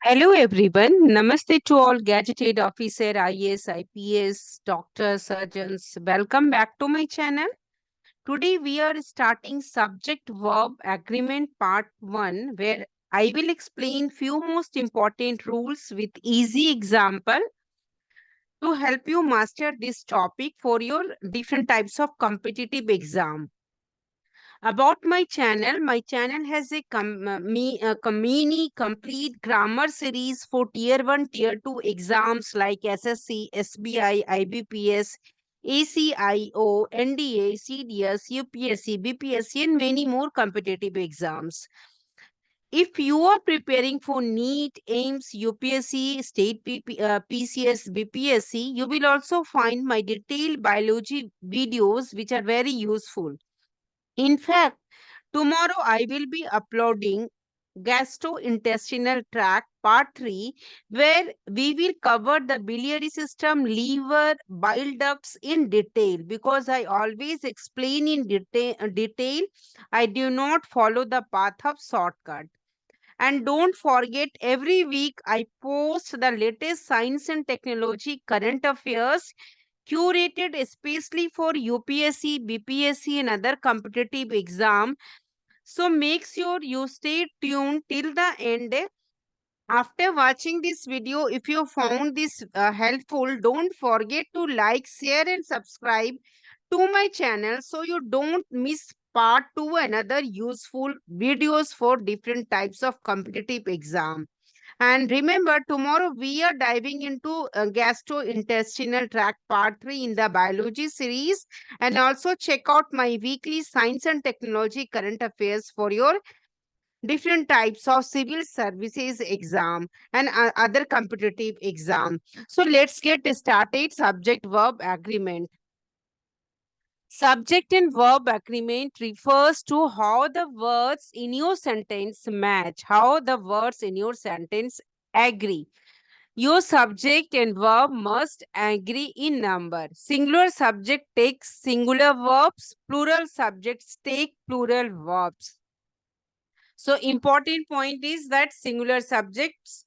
Hello everyone. Namaste to all gadgeted officer, IAS, IPS, doctors, surgeons. Welcome back to my channel. Today we are starting subject verb agreement part 1 where I will explain few most important rules with easy example to help you master this topic for your different types of competitive exam. About my channel has a mini complete grammar series for tier 1, tier 2 exams like SSC, SBI, IBPS, ACIO, NDA, CDS, UPSC, BPSC, and many more competitive exams. If you are preparing for NEET, AIMS, UPSC, State PCS, BPSC, you will also find my detailed biology videos which are very useful. In fact, tomorrow I will be uploading gastrointestinal tract part 3 where we will cover the biliary system, liver, bile ducts in detail because I always explain in detail. I do not follow the path of shortcut. And don't forget, every week I post the latest science and technology current affairs curated especially for UPSC, BPSC, and other competitive exam. So make sure you stay tuned till the end. After watching this video, if you found this helpful, don't forget to like, share, and subscribe to my channel so you don't miss part 2 and other useful videos for different types of competitive exam. And remember, tomorrow we are diving into gastrointestinal tract part 3 in the biology series. And also check out my weekly science and technology current affairs for your different types of civil services exam and other competitive exam. So let's get started. Subject verb agreement. Subject and verb agreement refers to how the words in your sentence match, how the words in your sentence agree. Your subject and verb must agree in number. Singular subject takes singular verbs, plural subjects take plural verbs. So important point is that singular subjects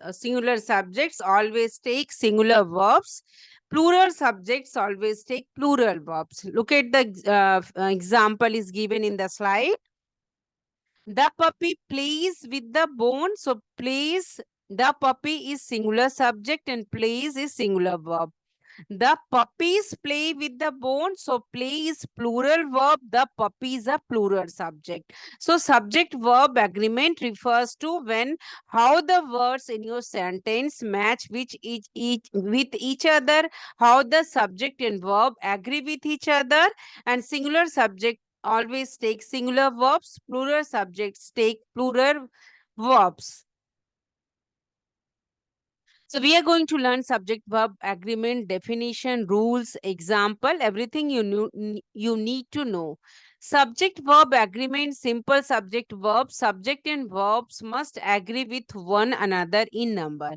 always take singular verbs. Plural subjects always take plural verbs. Look at the example is given in the slide. The puppy plays with the bone. So plays, the puppy is singular subject and plays is singular verb. The puppies play with the bone. So play is plural verb. The puppy is a plural subject. So subject verb agreement refers to when how the words in your sentence match with each other, how the subject and verb agree with each other, and singular subject always take singular verbs, plural subjects take plural verbs. So we are going to learn subject verb agreement, definition, rules, example, everything you need to know. Subject verb agreement, simple subject verb, subject and verbs must agree with one another in number,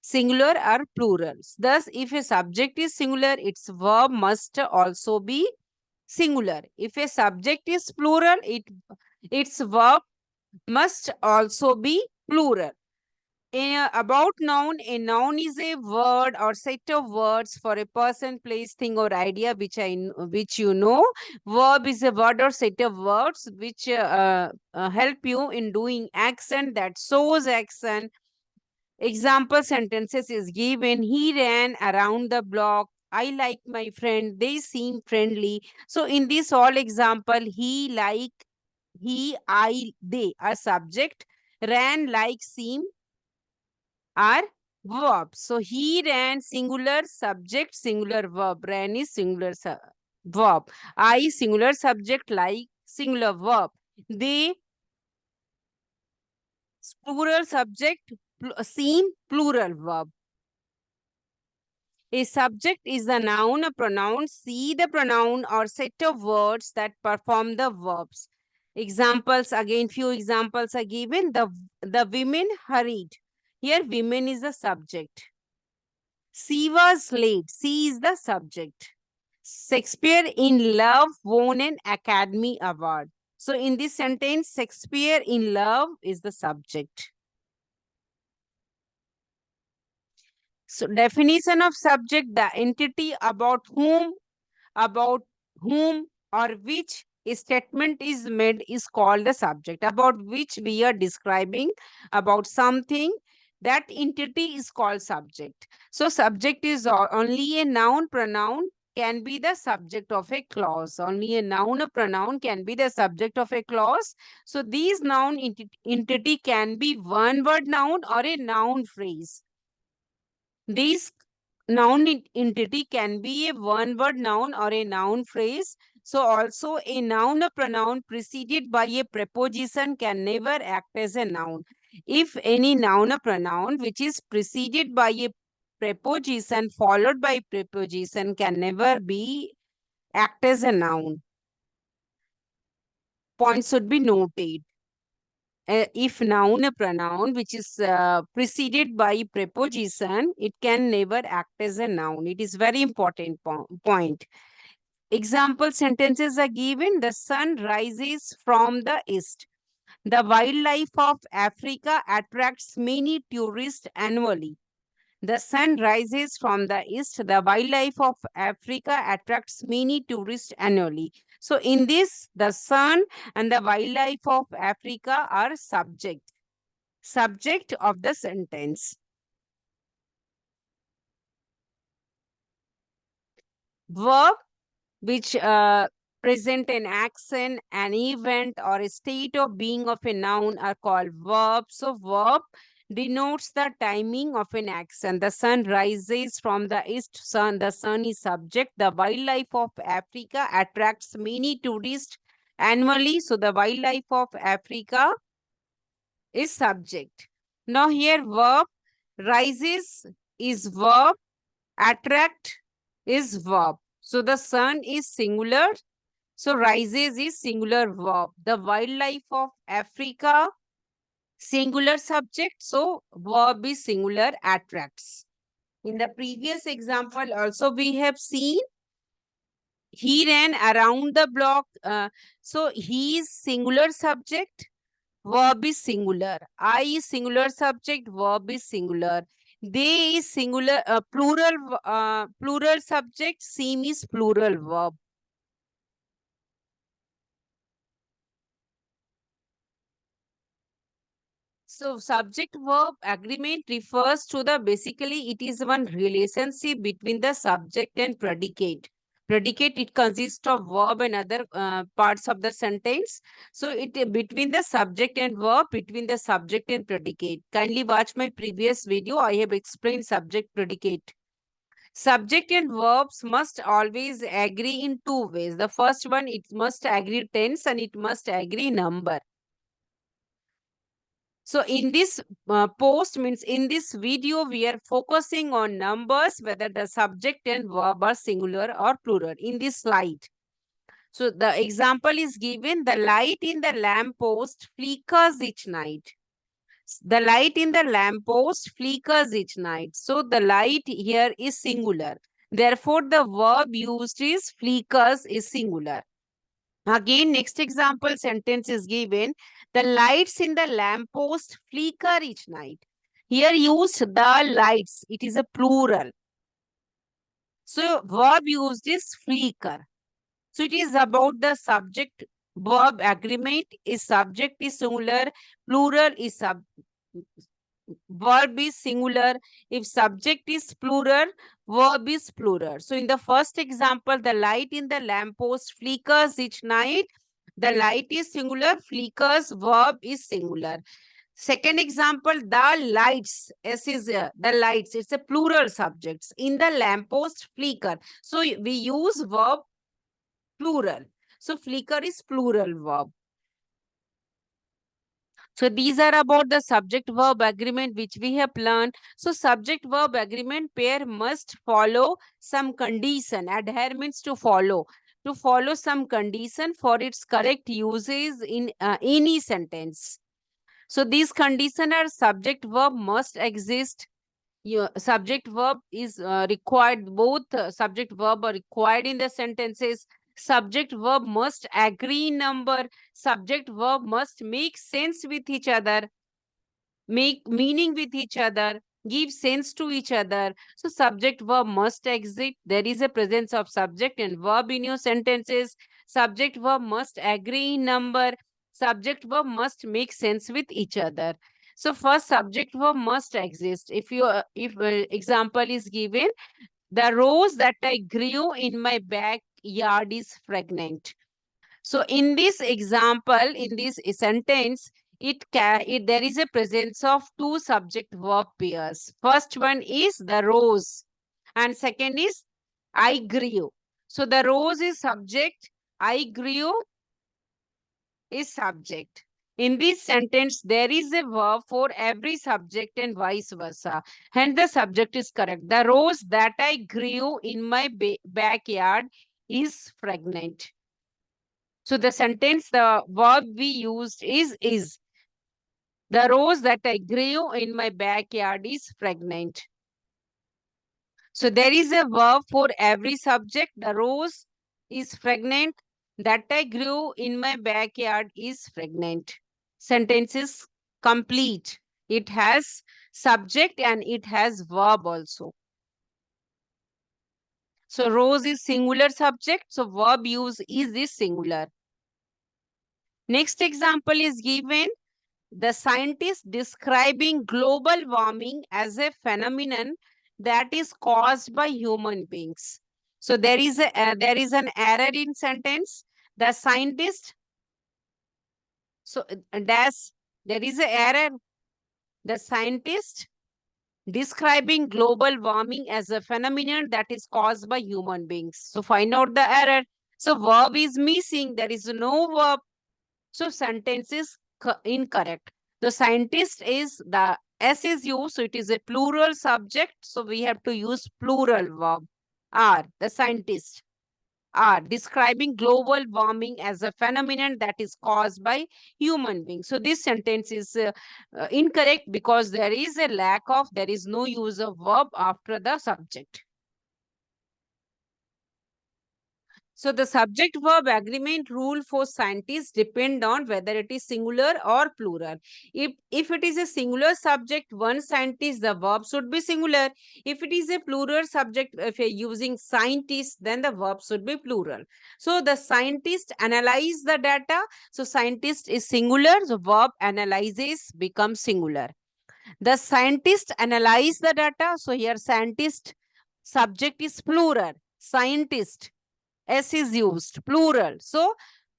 singular or plurals. Thus, if a subject is singular, its verb must also be singular. If a subject is plural, its verb must also be plural. About noun, a noun is a word or set of words for a person, place, thing, or idea, which you know. Verb is a word or set of words which help you in doing action, that shows action. Example sentences is given. He ran around the block. I like my friend. They seem friendly. So in this all example, he, like, he, I, they are subject. Ran, like, seem are verbs. So he ran, singular subject, singular verb. Ran is singular verb. I, singular subject, like, singular verb. They, plural subject, seem, plural verb. A subject is a noun, a pronoun. See the pronoun or set of words that perform the verbs. Examples, again, few examples are given. The women hurried. Here, women is the subject. She was late. She is the subject. Shakespeare in love won an Academy Award. So in this sentence, Shakespeare in love is the subject. So definition of subject, the entity about whom or which a statement is made is called the subject. About which we are describing about something, that entity is called subject. So subject is only a noun, pronoun can be the subject of a clause. Only a noun or pronoun can be the subject of a clause. So these noun entity can be one word noun or a noun phrase. These noun entity can be a one word noun or a noun phrase. So also a noun or pronoun preceded by a preposition can never act as a noun. If any noun or pronoun which is preceded by a preposition followed by preposition can never be act as a noun. Point should be noted. If noun or pronoun which is preceded by preposition, it can never act as a noun. It is very important point. Example sentences are given. The sun rises from the east. The wildlife of Africa attracts many tourists annually. The sun rises from the east. The wildlife of Africa attracts many tourists annually. So in this, the sun and the wildlife of Africa are subject of the sentence. Verb which present an action, an event, or a state of being of a noun are called verbs. So verb denotes the timing of an action. The sun rises from the east. The sun is subject. The wildlife of Africa attracts many tourists annually. So the wildlife of Africa is subject. Now here verb rises is verb, attract is verb. So the sun is singular. So rises is singular verb. The wildlife of Africa, singular subject. So verb is singular, attracts. In the previous example also we have seen he ran around the block. So he is singular subject, verb is singular. I is singular subject, verb is singular. They is singular, plural subject, seem is plural verb. So subject verb agreement refers to the basically it is one relationship between the subject and predicate. Predicate, it consists of verb and other parts of the sentence. So it between the subject and verb, between the subject and predicate. Kindly watch my previous video. I have explained subject predicate. Subject and verbs must always agree in two ways. The first one, it must agree tense and it must agree number. So in this post means in this video, we are focusing on numbers, whether the subject and verb are singular or plural in this slide. So the example is given, the light in the lamp post flickers each night. The light in the lamp post flickers each night. So the light here is singular. Therefore, the verb used is flickers is singular. Again, next example sentence is given. The lights in the lamppost flicker each night. Here used the lights. It is a plural. So verb used is flicker. So it is about the subject verb agreement. Is subject is singular, plural is verb is singular. If subject is plural, verb is plural. So in the first example, the light in the lamppost flickers each night. The light is singular, flickers, verb is singular. Second example, the lights. S is the lights. It's a plural subjects. In the lamppost, flicker. So we use verb plural. So flicker is plural verb. So these are about the subject verb agreement which we have learned. So subject verb agreement pair must follow some condition. Adhere means to follow. To follow some condition for its correct usage in any sentence. So these conditions are subject verb must exist. Subject verb is required. Both subject verb are required in the sentences. Subject verb must agree in number. Subject verb must make sense with each other, make meaning with each other. give sense to each other. So subject verb must exist. There is a presence of subject and verb in your sentences. Subject verb must agree in number. Subject verb must make sense with each other. So first, subject verb must exist. If example is given, the rose that I grew in my backyard is fragrant. So in this example, in this sentence, there is a presence of two subject verb pairs. First one is the rose, and second is I grew. So the rose is subject, I grew is subject. In this sentence, there is a verb for every subject and vice versa. Hence, the subject is correct. The rose that I grew in my backyard is fragrant. So the sentence, the verb we used is. The rose that I grew in my backyard is fragrant. So there is a verb for every subject. The rose is fragrant. That I grew in my backyard is fragrant. Sentence is complete. It has subject and it has verb also. So rose is singular subject. So verb use is this singular. Next example is given. The scientists describing global warming as a phenomenon that is caused by human beings. So there is an error in sentence. The scientist. So dash, there is an error. The scientist describing global warming as a phenomenon that is caused by human beings. So find out the error. So verb is missing. There is no verb. So sentence is incorrect. The scientist is the S is used, so it is a plural subject. So we have to use plural verb. Are the scientists are describing global warming as a phenomenon that is caused by human beings. So this sentence is incorrect because there is no use of verb after the subject. So the subject verb agreement rule for scientists depend on whether it is singular or plural. If it is a singular subject, one scientist, the verb should be singular. If it is a plural subject, if you're using scientists, then the verb should be plural. So the scientist analyze the data. So scientist is singular, the verb analyzes becomes singular. The scientist analyze the data. So here scientist subject is plural. Scientist. S is used, plural. So,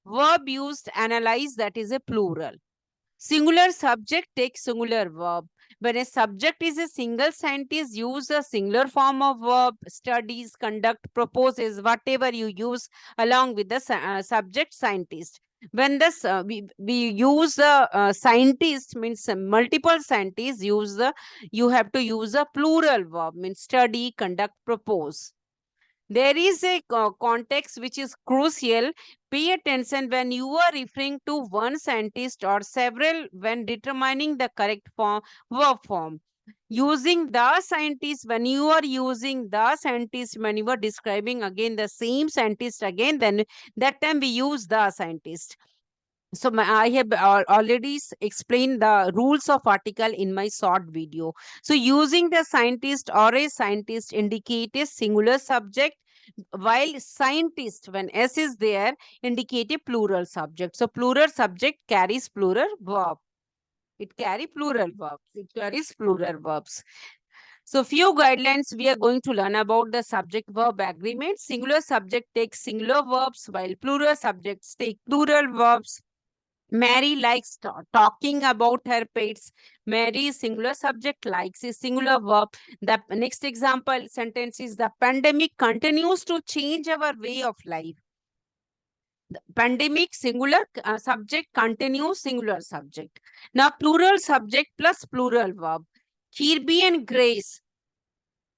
verb used, analyze, that is a plural. Singular subject takes singular verb. When a subject is a single, scientist use a singular form of verb, studies, conduct, proposes, whatever you use along with the subject scientist. When we use the scientist means multiple scientists you have to use a plural verb means study, conduct, propose. There is a context which is crucial. Pay attention when you are referring to one scientist or several when determining the correct verb form. Using the scientist, when you are using the scientist, when you are describing again the same scientist again, then that time we use the scientist. So I have already explained the rules of article in my short video. So using the scientist or a scientist indicate a singular subject, while scientist, when S is there, indicate a plural subject. So plural subject carries plural verb. It carries plural verbs. It carries plural verbs. So few guidelines we are going to learn about the subject verb agreement. Singular subject takes singular verbs while plural subjects take plural verbs. Mary likes talking about her pets. Mary is singular subject, likes is singular verb. The next example sentence is the pandemic continues to change our way of life. The pandemic singular subject continues singular subject. Now plural subject plus plural verb. Kirby and Grace.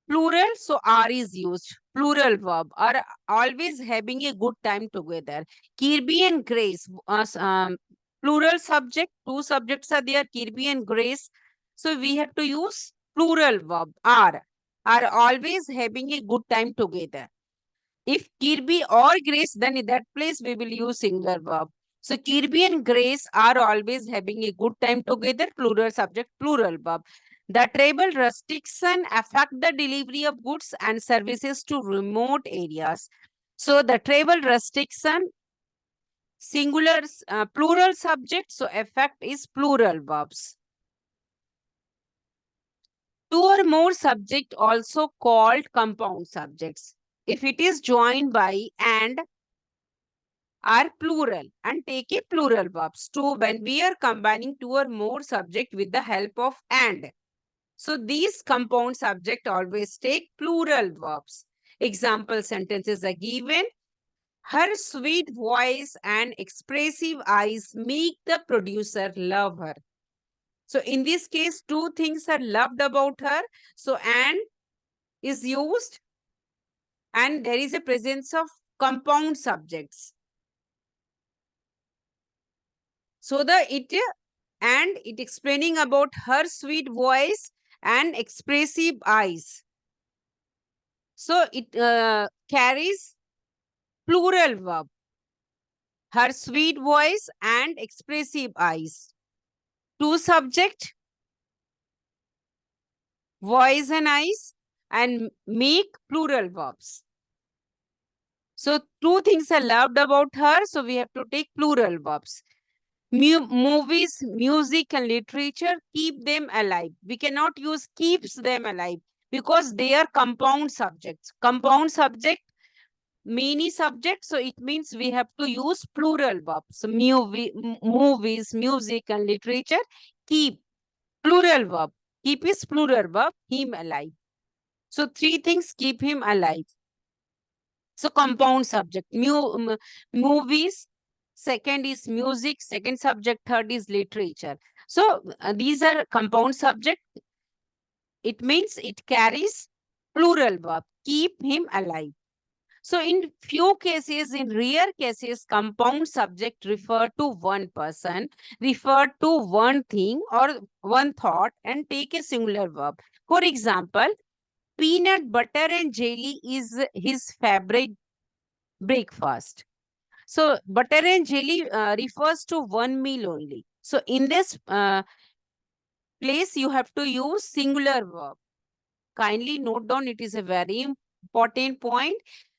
Plural, so are is used. Plural verb are always having a good time together. Kirby and Grace. Plural subject, two subjects are there, Kirby and Grace. So we have to use plural verb, are always having a good time together. If Kirby or Grace, then in that place we will use singular verb. So Kirby and Grace are always having a good time together, plural subject, plural verb. The travel restriction affect the delivery of goods and services to remote areas. So the travel restriction, singular, plural subject, so affect is plural verbs. Two or more subject also called compound subjects. If it is joined by and are plural and take a plural verbs. So when we are combining two or more subject with the help of and. So these compound subject always take plural verbs. Example sentences are given. Her sweet voice and expressive eyes make the producer love her. So in this case, two things are loved about her. So and is used and there is a presence of compound subjects. So it explaining about her sweet voice and expressive eyes. So it carries plural verb. Her sweet voice and expressive eyes. Two subject, voice and eyes, and make plural verbs. So two things are loved about her, so we have to take plural verbs. Movies, music, and literature keep them alive. We cannot use keeps them alive because they are compound subjects. Compound subject, many subjects, so it means we have to use plural verbs. So movies, music, and literature keep plural verb. Keep is plural verb, him alive. So three things keep him alive. So compound subject, movies, second is music, second subject, third is literature. So these are compound subject. It means it carries plural verb, keep him alive. So in few cases, in rare cases, compound subject refer to one person, refer to one thing or one thought and take a singular verb. For example, peanut butter and jelly is his favorite breakfast. So butter and jelly refers to one meal only. So in this place, you have to use singular verb. Kindly note down, it is a very important point.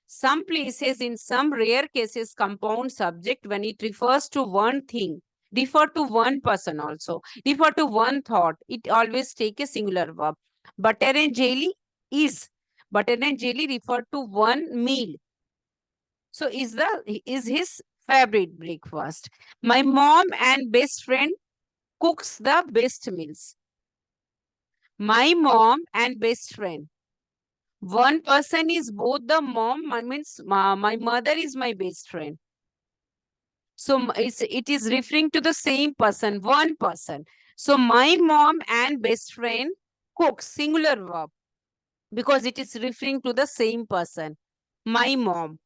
Some places, in some rare cases, compound subject, when it refers to one thing, refer to one person also, refer to one thought, it always take a singular verb. Butter and jelly refer to one meal. So is his favorite breakfast. My mom and best friend cooks the best meals. My mom and best friend. One person is both the mom, means my mother is my best friend. So it is referring to the same person, one person. So my mom and best friend cooks, singular verb, because it is referring to the same person, my mom.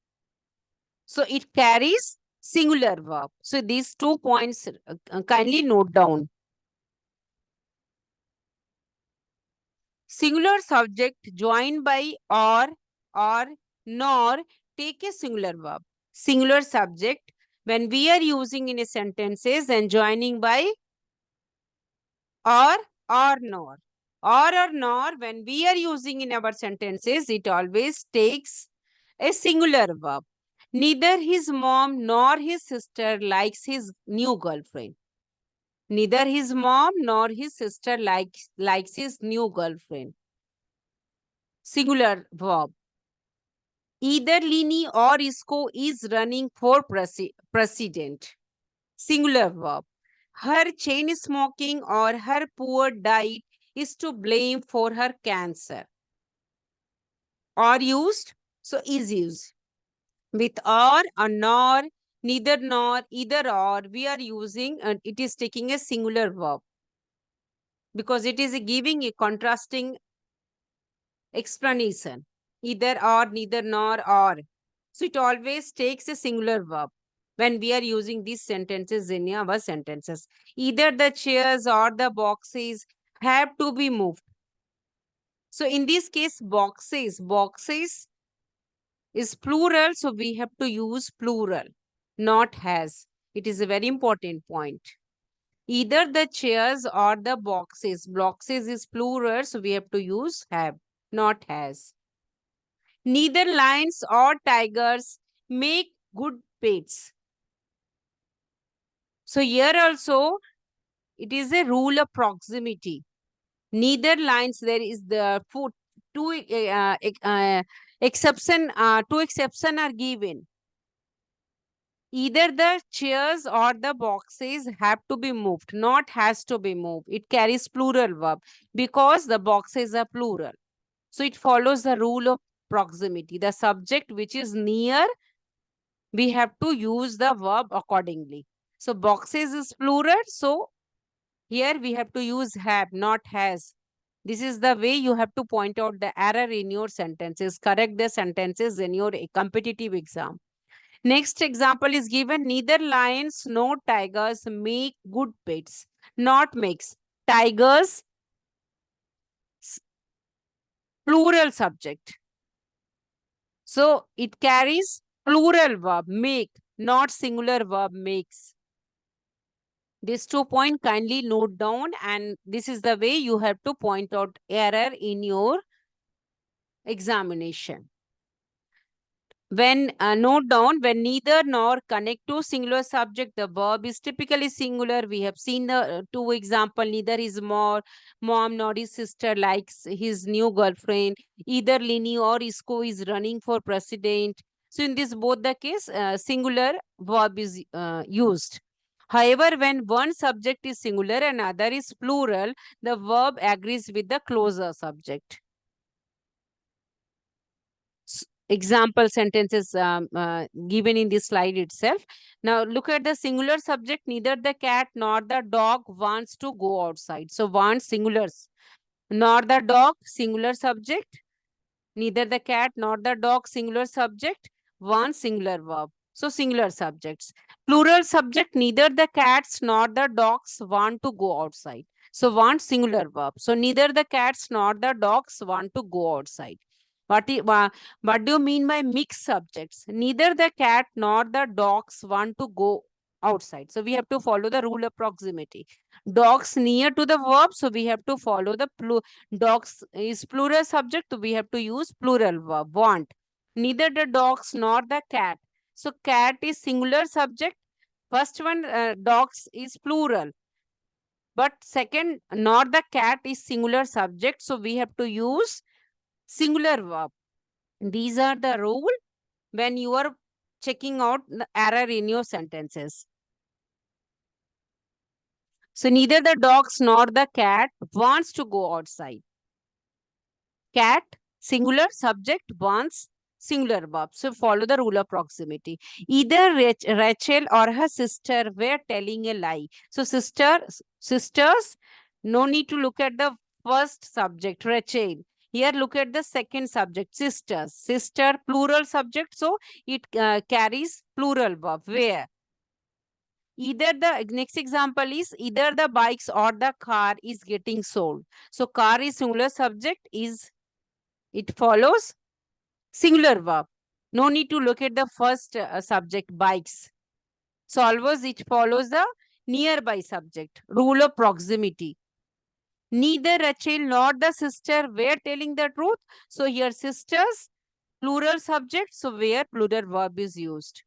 So it carries singular verb. So these 2 points kindly note down. Singular subject joined by or, nor take a singular verb. Singular subject when we are using in a sentences and joining by or nor. Or nor when we are using in our sentences, it always takes a singular verb. Neither his mom nor his sister likes his new girlfriend. Neither his mom nor his sister likes his new girlfriend. Singular verb. Either Lini or Isco is running for president. Singular verb. Her chain smoking or her poor diet is to blame for her cancer. Or used, so is used. With or nor, neither nor, either or, we are using, it is taking a singular verb because it is giving a contrasting explanation. Either or, neither nor, or. So it always takes a singular verb when we are using these sentences in our sentences. Either the chairs or the boxes have to be moved. So in this case, boxes is plural, so we have to use plural, not has. It is a very important point. Either the chairs or the boxes. Boxes is plural, so we have to use have, not has. Neither lions or tigers make good pets. So here also it is a rule of proximity. Neither lions, there is the two exception. Two exception are given. Either the chairs or the boxes have to be moved, not has to be moved. It carries plural verb because the boxes are plural. So it follows the rule of proximity. The subject which is near, we have to use the verb accordingly. So boxes is plural. So here we have to use have, not has. This is the way you have to point out the error in your sentences. Correct the sentences in your competitive exam. Next example is given. Neither lions nor tigers make good pets. Not makes. Tigers, plural subject. So it carries plural verb make, not singular verb makes. These 2 points kindly note down, and this is the way you have to point out error in your examination. When note down, when neither nor connect to singular subject, the verb is typically singular. We have seen the two example. Neither his mom nor his sister likes his new girlfriend. Either Lini or Isco is running for president. So in this both the case, singular verb is used. However, when one subject is singular and other is plural, the verb agrees with the closer subject. Example sentences given in this slide itself. Now look at the singular subject. Neither the cat nor the dog wants to go outside. So want singulars. Nor the dog, singular subject. Neither the cat nor the dog, singular subject. One singular verb. So singular subjects. Plural subject. Neither the cats nor the dogs want to go outside. So want singular verb. So neither the cats nor the dogs want to go outside. What do you mean by mixed subjects? Neither the cat nor the dogs want to go outside. So we have to follow the rule of proximity. Dogs near to the verb, so we have to follow the dogs is plural subject, so we have to use plural verb, want. Neither the dogs nor the cat. So cat is singular subject. First one, dogs is plural. But second, nor the cat is singular subject, so we have to use singular verb. These are the rule when you are checking out the error in your sentences. So neither the dogs nor the cat wants to go outside. Cat, singular subject, wants, singular verb. So follow the rule of proximity. Either Rachel or her sister were telling a lie. So sisters, no need to look at the first subject, Rachel. Here look at the second subject, sisters. Sister, plural subject, so it carries plural verb, where. Either the next example is either the bikes or the car is getting sold. So car is singular subject, is it follows singular verb. No need to look at the first subject, bikes. So always it follows the nearby subject, rule of proximity. Neither Rachel nor the sister were telling the truth. So here sisters, plural subject, so where plural verb is used.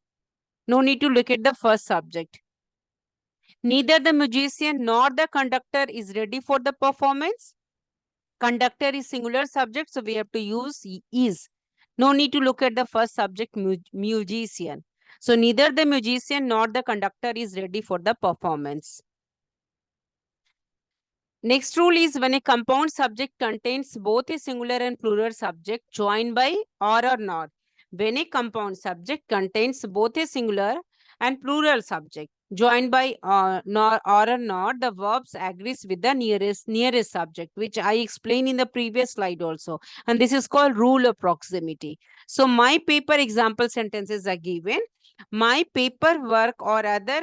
No need to look at the first subject. Neither the musician nor the conductor is ready for the performance. Conductor is singular subject, so we have to use is. No need to look at the first subject, musician. So neither the musician nor the conductor is ready for the performance. Next rule is when a compound subject contains both a singular and plural subject joined by or not. When a compound subject contains both a singular and plural subject joined by nor or not, the verbs agrees with the nearest subject, which I explained in the previous slide also. And this is called rule of proximity. So my paper example sentences are given. My paperwork or other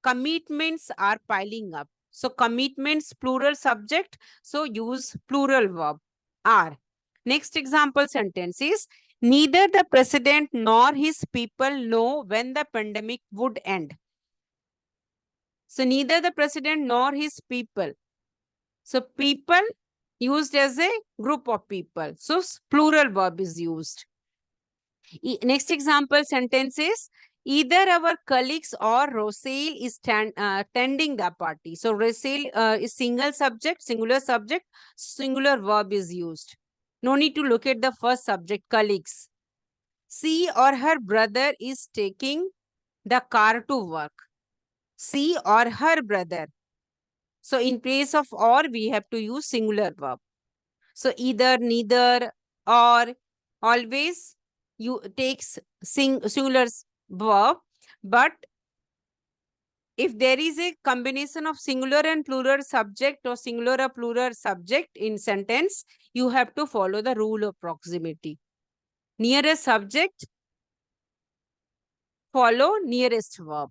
commitments are piling up. So commitments, plural subject. So use plural verb, are. Next example sentence is, neither the president nor his people know when the pandemic would end. So neither the president nor his people. So people used as a group of people. So plural verb is used. Next example sentence is, either our colleagues or Rosail is tending the party. So Rosail is single subject, singular verb is used. No need to look at the first subject, colleagues. She or her brother is taking the car to work. She or her brother. So in place of or, we have to use singular verb. So either, neither, or, always you takes singular verb. But if there is a combination of singular and plural subject or singular or plural subject in sentence, you have to follow the rule of proximity. Nearest subject, follow nearest verb.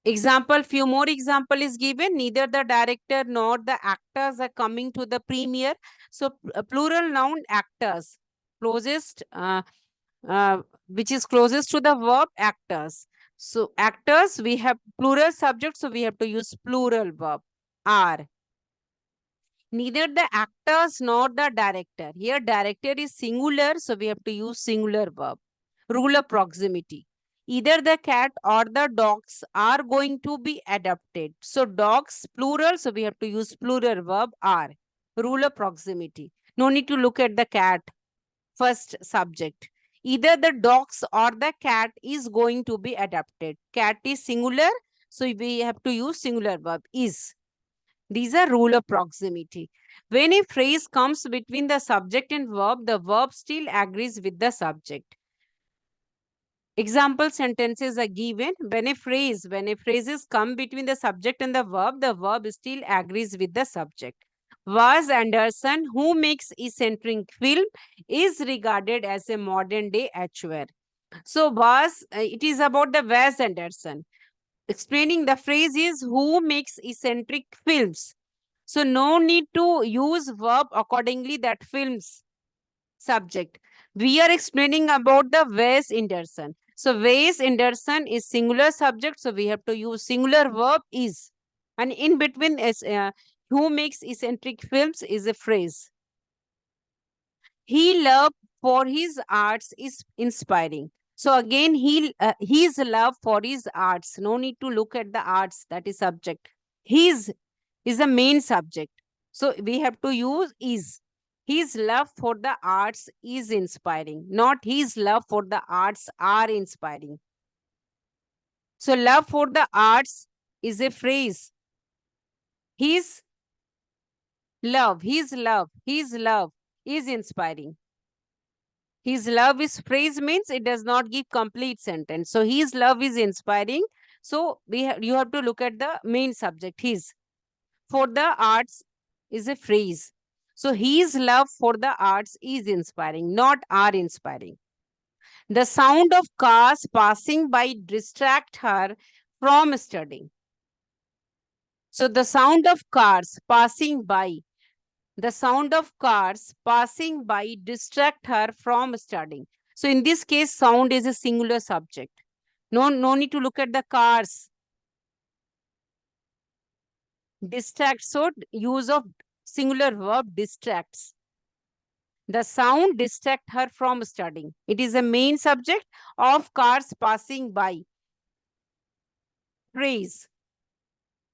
Example, few more example is given. Neither the director nor the actors are coming to the premiere. So plural noun, actors, closest, which is closest to the verb, actors. So actors, we have plural subject, so we have to use plural verb, are. Neither the actors nor the director. Here director is singular, so we have to use singular verb. Rule of proximity. Either the cat or the dogs are going to be adopted. So dogs, plural, so we have to use plural verb, are. Rule of proximity. No need to look at the cat, first subject. Either the dogs or the cat is going to be adopted. Cat is singular, so we have to use singular verb, is. These are rule of proximity. When a phrase comes between the subject and verb, the verb still agrees with the subject. Example sentences are given. When a phrases come between the subject and the verb still agrees with the subject. Wes Anderson, who makes eccentric film, is regarded as a modern day actuary. So it is about the Wes Anderson. Explaining the phrase is, who makes eccentric films. So no need to use verb accordingly, that films subject. We are explaining about the Wes Anderson. So Wes Anderson is singular subject, so we have to use singular verb, is. And in between is who makes eccentric films is a phrase. He loved for his arts is inspiring. So again, his love for his arts. No need to look at the arts, that is subject. His is the main subject. So we have to use is. His love for the arts is inspiring, not his love for the arts are inspiring. So love for the arts is a phrase. His love is inspiring. His love is phrase means it does not give complete sentence. So his love is inspiring. So you have to look at the main subject, his. For the arts is a phrase. So his love for the arts is inspiring, not are inspiring. The sound of cars passing by distract her from studying. So the sound of cars passing by distract her from studying. So in this case, sound is a singular subject. No need to look at the cars. Distract, so use of singular verb, distracts. The sound distract her from studying. It is a main subject of cars passing by. Phrase.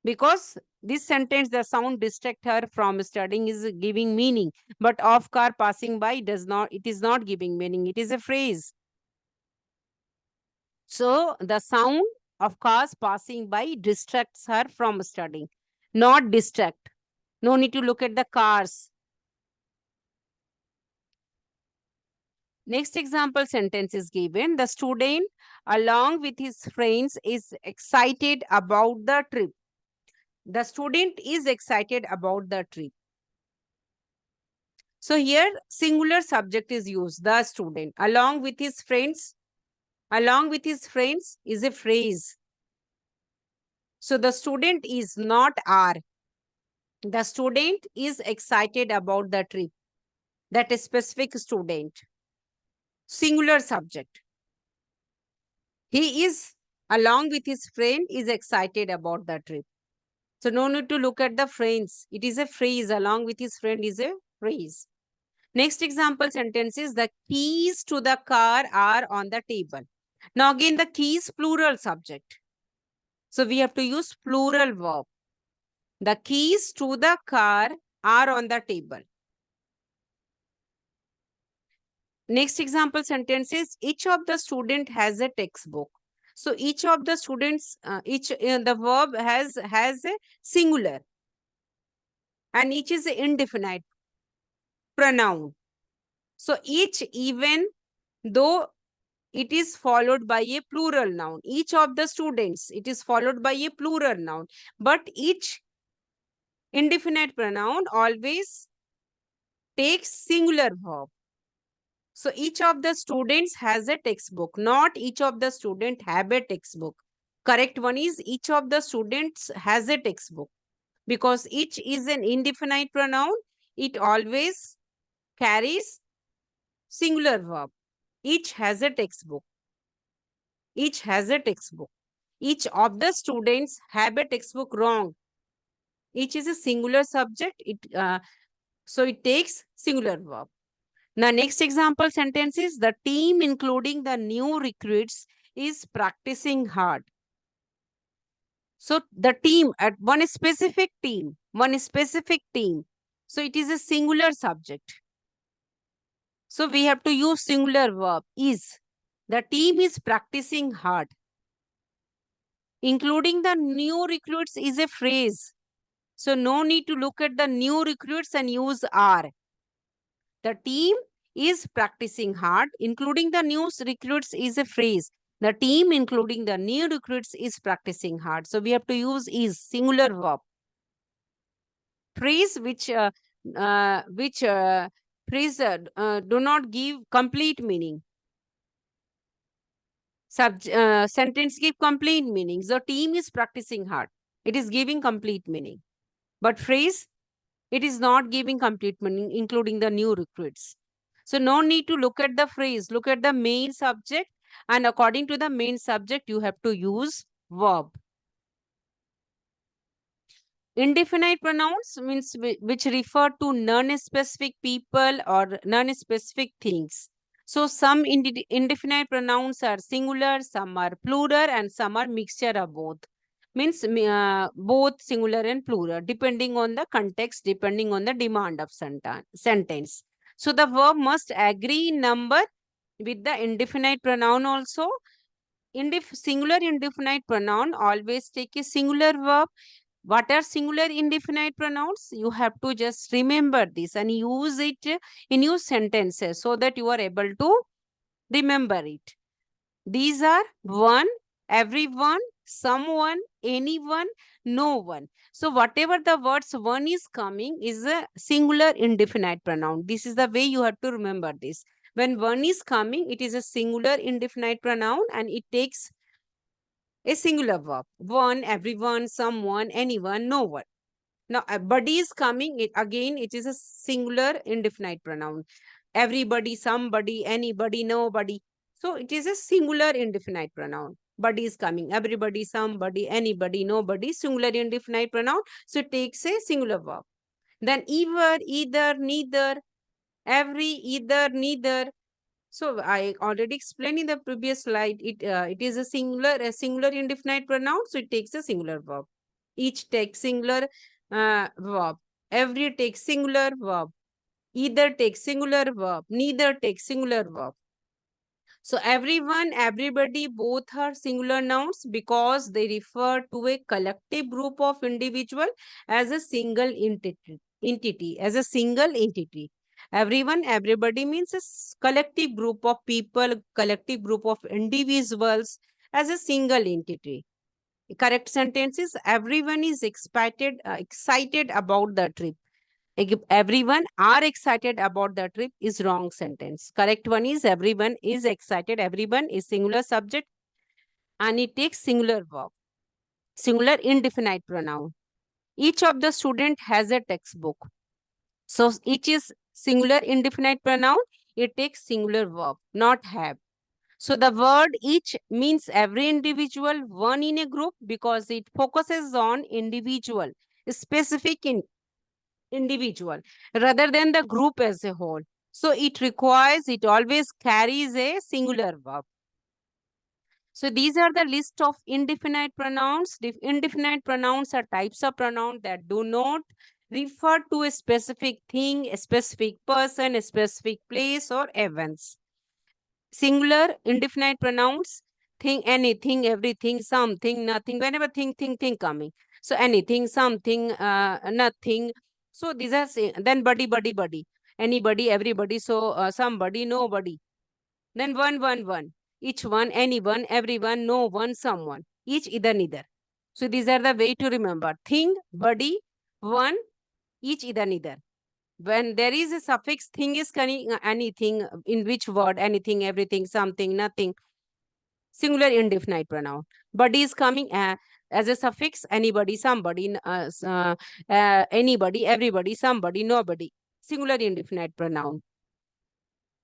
Because this sentence, the sound distract her from studying, is giving meaning. But of car passing by it is not giving meaning. It is a phrase. So the sound of cars passing by distracts her from studying. Not distract. No need to look at the cars. Next example sentence is given. The student, along with his friends, is excited about the trip. The student is excited about the trip. So here, singular subject is used, the student. Along with his friends is a phrase. So the student is not are. The student is excited about the trip. That is specific student. Singular subject. He is along with his friend is excited about the trip. So no need to look at the friends. It is a phrase. Along with his friend is a phrase. Next example sentence is the keys to the car are on the table. Now again the keys plural subject. So we have to use plural verb. The keys to the car are on the table. Next example sentence is each of the student has a textbook. So each of the students, the verb has a singular, and each is an indefinite pronoun. So each, even though it is followed by a plural noun, each of the students, it is followed by a plural noun, but each indefinite pronoun always takes singular verb. So each of the students has a textbook, not each of the students have a textbook. Correct one is each of the students has a textbook, because each is an indefinite pronoun. It always carries singular verb. Each has a textbook. Each has a textbook. Each of the students have a textbook. Wrong. Each is a singular subject. So it takes singular verb. Now, next example sentence is the team, including the new recruits, is practicing hard. So the team, at one specific team. So it is a singular subject. So we have to use singular verb is. The team is practicing hard. Including the new recruits is a phrase. So no need to look at the new recruits and use are. The team is practicing hard. Including the new recruits is a phrase. The team, including the new recruits, is practicing hard. So we have to use is, singular verb. Phrase which phrase do not give complete meaning. Sentence give complete meaning. The team is practicing hard. It is giving complete meaning. But phrase, it is not giving complete meaning, including the new recruits. So no need to look at the phrase. Look at the main subject, and according to the main subject, you have to use verb. Indefinite pronouns means which refer to non-specific people or non-specific things. So some indefinite pronouns are singular, some are plural, and some are mixture of both. Means both singular and plural, depending on the context, depending on the demand of sentence. So the verb must agree in number with the indefinite pronoun also. Singular indefinite pronoun always take a singular verb. What are singular indefinite pronouns? You have to just remember this and use it in your sentences so that you are able to remember it. These are one, everyone, someone, anyone, no one. So whatever the words one is coming is a singular indefinite pronoun. This is the way you have to remember this. When one is coming, it is a singular indefinite pronoun and it takes a singular verb. One, everyone, someone, anyone, no one. Now, buddy is coming. It is a singular indefinite pronoun. Everybody, somebody, anybody, nobody. So it is a singular indefinite pronoun. Buddy is coming. Everybody, somebody, anybody, nobody. Singular indefinite pronoun. So it takes a singular verb. Then either, neither, every, either, neither. So I already explained in the previous slide. It is a singular indefinite pronoun. So it takes a singular verb. Each takes singular verb. Every takes singular verb. Either takes singular verb. Neither takes singular verb. So everyone, everybody, both are singular nouns because they refer to a collective group of individual as a single entity, as a single entity. Everyone, everybody means a collective group of people, collective group of individuals as a single entity. Correct sentence is everyone is excited about the trip. Everyone are excited about the trip is wrong sentence. Correct one is everyone is excited. Everyone is singular subject and it takes singular verb. Singular indefinite pronoun. Each of the student has a textbook. So each is singular indefinite pronoun. It takes singular verb, not have. So the word each means every individual, one in a group, because it focuses on individual, specific individual, rather than the group as a whole. So it always carries a singular verb. So these are the list of indefinite pronouns. Indefinite pronouns are types of pronouns that do not refer to a specific thing, a specific person, a specific place, or events. Singular indefinite pronouns, thing, anything, everything, something, nothing, whenever thing coming. So anything, something, nothing. So these are then buddy, anybody, everybody. So somebody, nobody. Then one. Each one, anyone, everyone, no one, someone. Each, either, neither. So these are the way to remember. Thing, body, one, each, either, neither. When there is a suffix, thing is anything, in which word, anything, everything, something, nothing. Singular indefinite pronoun. Body is coming as a suffix, anybody, somebody, anybody, everybody, somebody, nobody. Singular indefinite pronoun.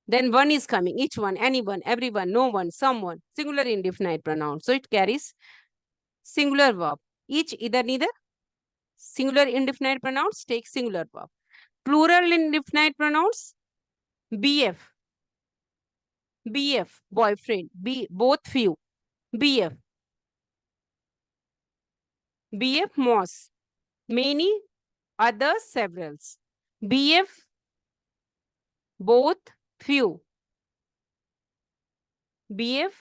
Then one is coming, each one, anyone, everyone, no one, someone, singular indefinite pronoun. So it carries singular verb. Each, either, neither. Singular indefinite pronouns take singular verb. Plural indefinite pronouns, BF, boyfriend, both few, BF, most, many, others, severals. BF, both, few. BF,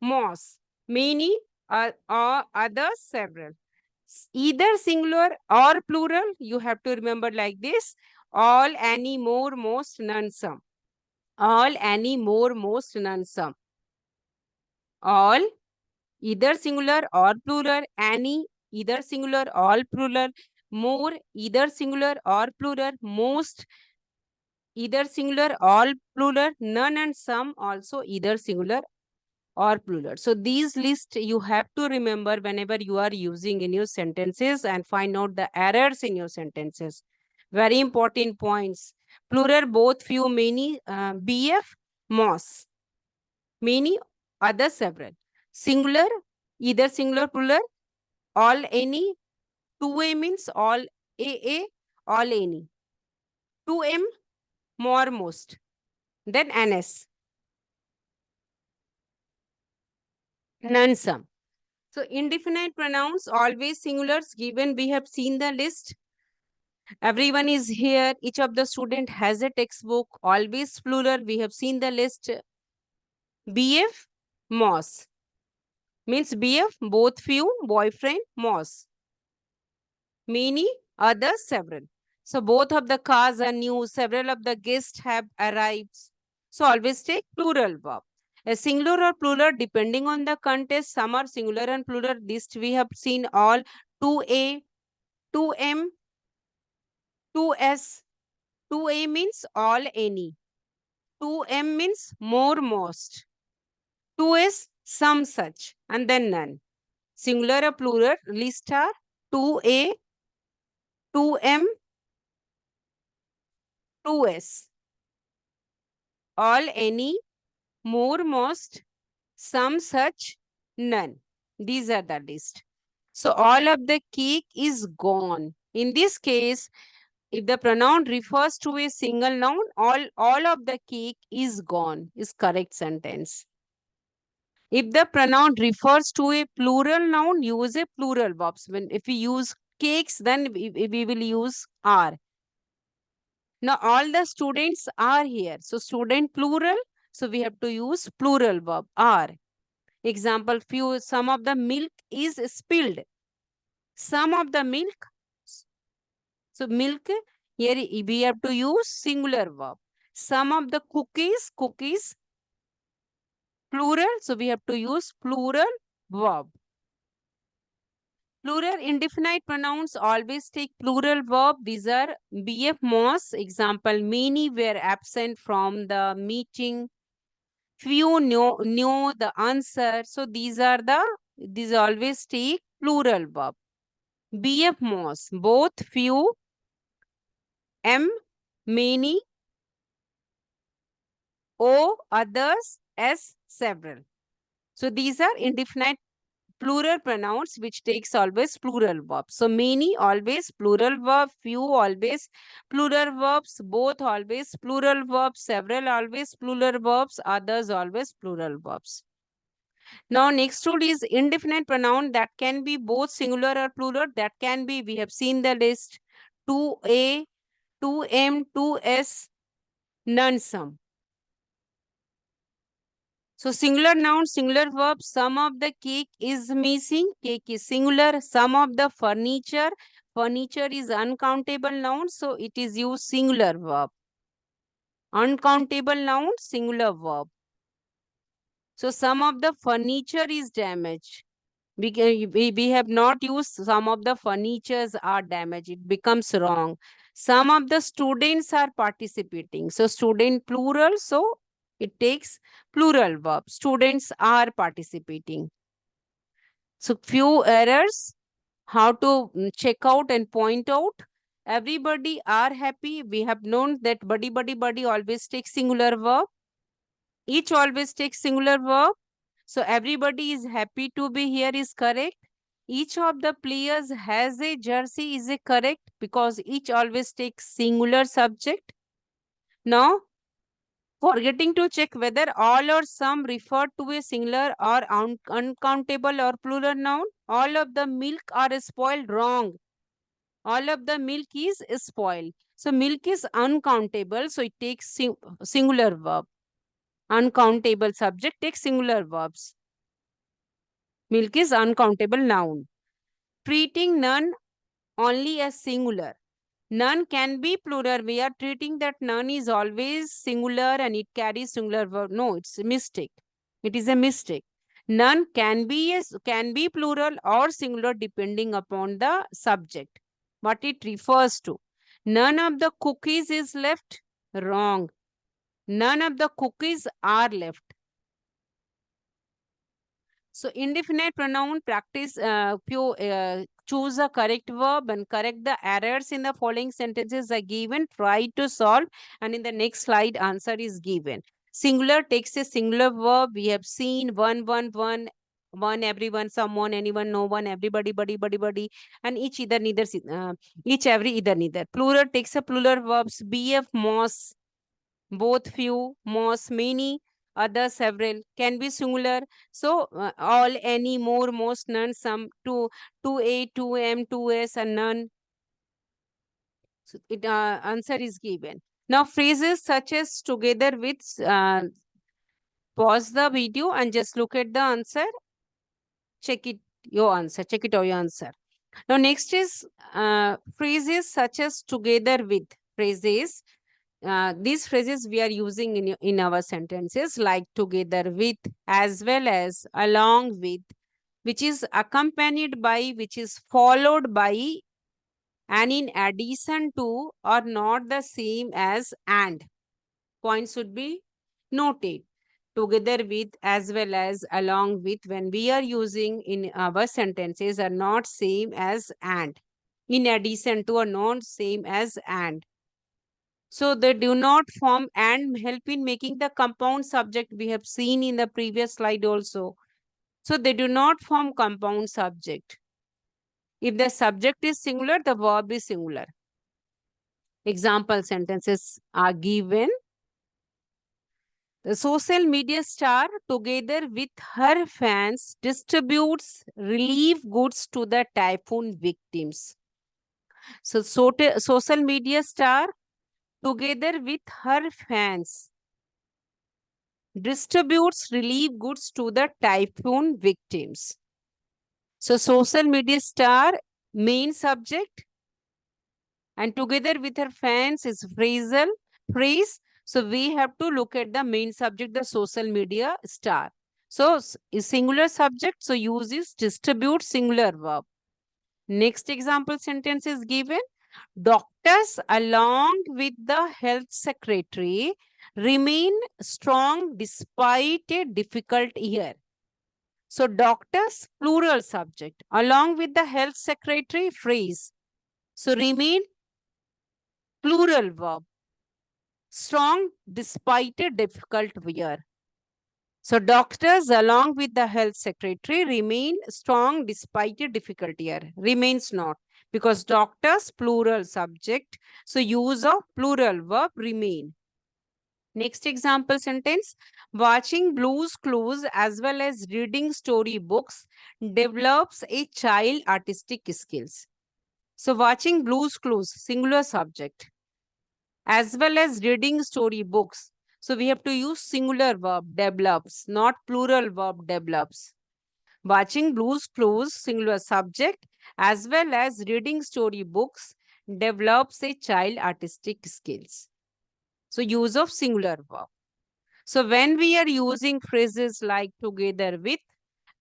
most, many, or others, several. Either singular or plural, you have to remember like this: all, any, more, most, none, some. All, any, more, most, none, some. All, either singular or plural. Any, either singular or plural. More, either singular or plural. Most, either singular or plural. None and some, also either singular or plural. So these lists you have to remember whenever you are using in your sentences, and find out the errors in your sentences. Very important points. Plural, both, few, many, BF, most, many, other, several. Singular, either singular, plural. All, any. 2A means all, AA, all, any. 2M, more, most. Then NS, none, some. So indefinite pronouns, always singulars, given we have seen the list. Everyone is here. Each of the student has a textbook. Always plural. We have seen the list. BF, most. Means BF, both, few, boyfriend, most. Many, others, several. So both of the cars are new. Several of the guests have arrived. So always take plural verb. A singular or plural depending on the context. Some are singular and plural. This we have seen all. 2A, 2M, 2S. 2A means all, any. 2M means more, most. 2S, some, such. And then none. Singular or plural list are 2A, 2M, 2S. All, any, more, most, some, such, none. These are the list. So all of the cake is gone. In this case, if the pronoun refers to a single noun, all of the cake is gone is correct sentence. If the pronoun refers to a plural noun, use a plural verbs. If we use cakes, then we will use are. Now all the students are here. So student plural. So we have to use plural verb are. Example, some of the milk is spilled. Some of the milk. So milk, here we have to use singular verb. Some of the cookies, plural. So we have to use plural verb. Plural indefinite pronouns always take plural verb. These are BF, most. Example, many were absent from the meeting. Few know the answer. So these always take plural verb. BF, most. Both, few. M, many. O, others. as several. So these are indefinite plural pronouns which takes always plural verbs. So many always plural verb, few always plural verbs, both always plural verbs, several always plural verbs, others always plural verbs. Now next rule is indefinite pronoun that can be both singular or plural. That can be, we have seen the list, 2A, 2M, 2S, none, some. So singular noun, singular verb, some of the cake is missing, cake is singular, some of the furniture, furniture is uncountable noun, so it is used singular verb. Uncountable noun, singular verb. So some of the furniture is damaged. We have not used some of the furnitures are damaged. It becomes wrong. Some of the students are participating. So student plural, so it takes plural verb. Students are participating. So few errors, how to check out and point out. Everybody are happy. We have known that buddy always takes singular verb. Each always takes singular verb. So everybody is happy to be here is correct. Each of the players has a jersey is a correct because each always takes singular subject. Now, forgetting to check whether all or some refer to a singular or uncountable or plural noun. All of the milk are spoiled, wrong. All of the milk is spoiled. So milk is uncountable, so it takes singular verb. Uncountable subject takes singular verbs. Milk is uncountable noun. Treating none only as singular. None can be plural. We are treating that none is always singular and it carries singular verb. No, it's a mistake. It is a mistake. None can be plural or singular depending upon the subject. What it refers to. None of the cookies is left. Wrong. None of the cookies are left. So indefinite pronoun practice, choose a correct verb and correct the errors in the following sentences are given. Try to solve and in the next slide answer is given. Singular takes a singular verb. We have seen one, everyone, someone, anyone, no one, everybody, buddy, and each, either, neither, each, every, either, neither. Plural takes a plural verbs. BF, moss, both, few, most, many, other, several, can be singular. So all, any, more, most, none, some, two, 2A, 2M, 2S, and none. So it answer is given. Now phrases such as together with, pause the video and just look at the answer. Check it your answer. Check it out your answer. Now next is phrases such as together with. Phrases. These phrases we are using in our sentences like together with, as well as, along with, which is accompanied by, which is followed by, and in addition to, or not the same as, and. Points should be noted. Together with, as well as, along with, when we are using in our sentences are not same as and. In addition to, or not same as and. So they do not form and help in making the compound subject. We have seen in the previous slide also. So they do not form compound subject. If the subject is singular, the verb is singular. Example sentences are given. The social media star, together with her fans, distributes relief goods to the typhoon victims. So social media star, together with her fans, distributes relief goods to the typhoon victims. So social media star, main subject, and together with her fans is phrasal phrase. So we have to look at the main subject, the social media star. So is singular subject, so use is distribute singular verb. Next example sentence is given. Doctors along with the health secretary remain strong despite a difficult year. So doctors, plural subject, along with the health secretary, phrase. So remain, plural verb. Strong despite a difficult year. So doctors along with the health secretary remain strong despite a difficulty here. Remains not, because doctors plural subject. So use of plural verb remain. Next example sentence. Watching Blue's Clues as well as reading story books develops a child artistic skills. So watching Blue's Clues, singular subject, as well as reading story books. So we have to use singular verb develops, not plural verb develops. Watching Blue's Clues, singular subject, as well as reading story books develops a child artistic skills. So use of singular verb. So when we are using phrases like together with,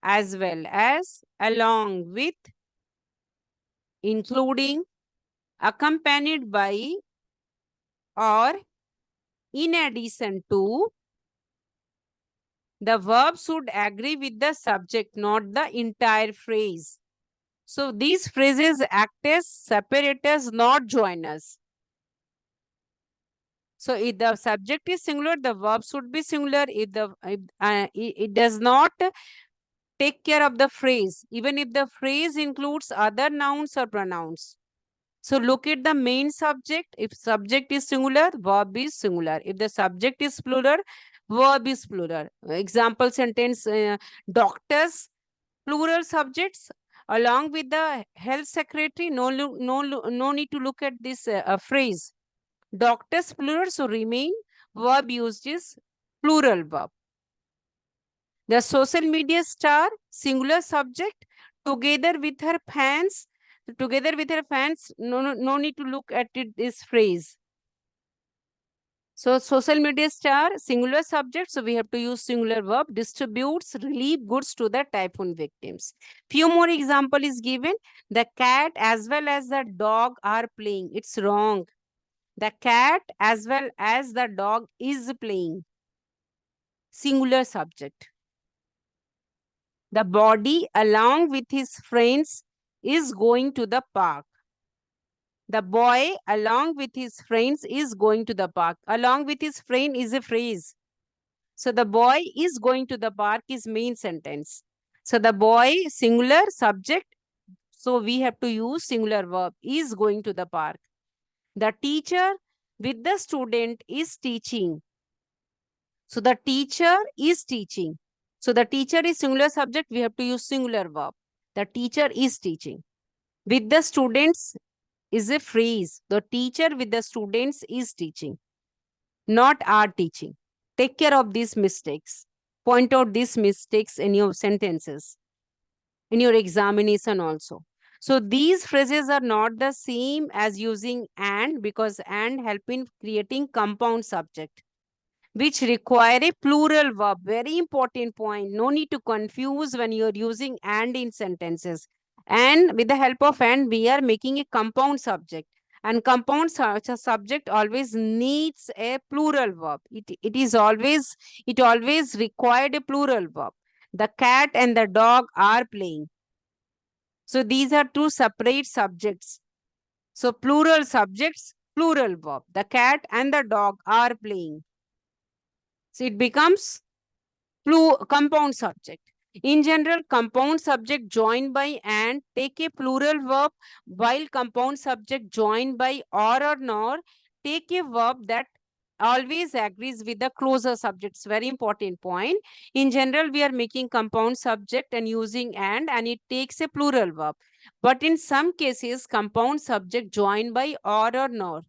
as well as, along with, including, accompanied by, or in addition to, the verb should agree with the subject, not the entire phrase. So these phrases act as separators, not joiners. So if the subject is singular, the verb should be singular. It does not take care of the phrase, even if the phrase includes other nouns or pronouns. So look at the main subject. If subject is singular, verb is singular. If the subject is plural, verb is plural. Example sentence, doctors, plural subjects, along with the health secretary. No need to look at this phrase. Doctors, plural, so remain. Verb used is plural verb. The social media star, singular subject, together with her fans. Together with her fans, no need to look at this phrase. So social media star, singular subject, so we have to use singular verb, distributes relief goods to the typhoon victims. Few more example is given. The cat as well as the dog are playing. It's wrong. The cat as well as the dog is playing. Singular subject. The body along with his friends is going to the park. The boy along with his friends is going to the park. Along with his friend is a phrase. So the boy is going to the park is main sentence. So the boy, singular subject. So we have to use singular verb, is going to the park. The teacher with the student is teaching. So the teacher is teaching. So the teacher is singular subject. We have to use singular verb. The teacher is teaching. With the students is a phrase. The teacher with the students is teaching, not are teaching. Take care of these mistakes. Point out these mistakes in your sentences, in your examination also. So these phrases are not the same as using and, because and help in creating compound subject, which require a plural verb. Very important point. No need to confuse when you're using and in sentences. And with the help of and, we are making a compound subject. And compound subject always needs a plural verb. It always required a plural verb. The cat and the dog are playing. So these are two separate subjects. So plural subjects, plural verb. The cat and the dog are playing. So it becomes compound subject. In general, compound subject joined by and take a plural verb, while compound subject joined by or nor take a verb that always agrees with the closer subjects. Very important point. In general, we are making compound subject and using and it takes a plural verb. But in some cases, compound subject joined by or nor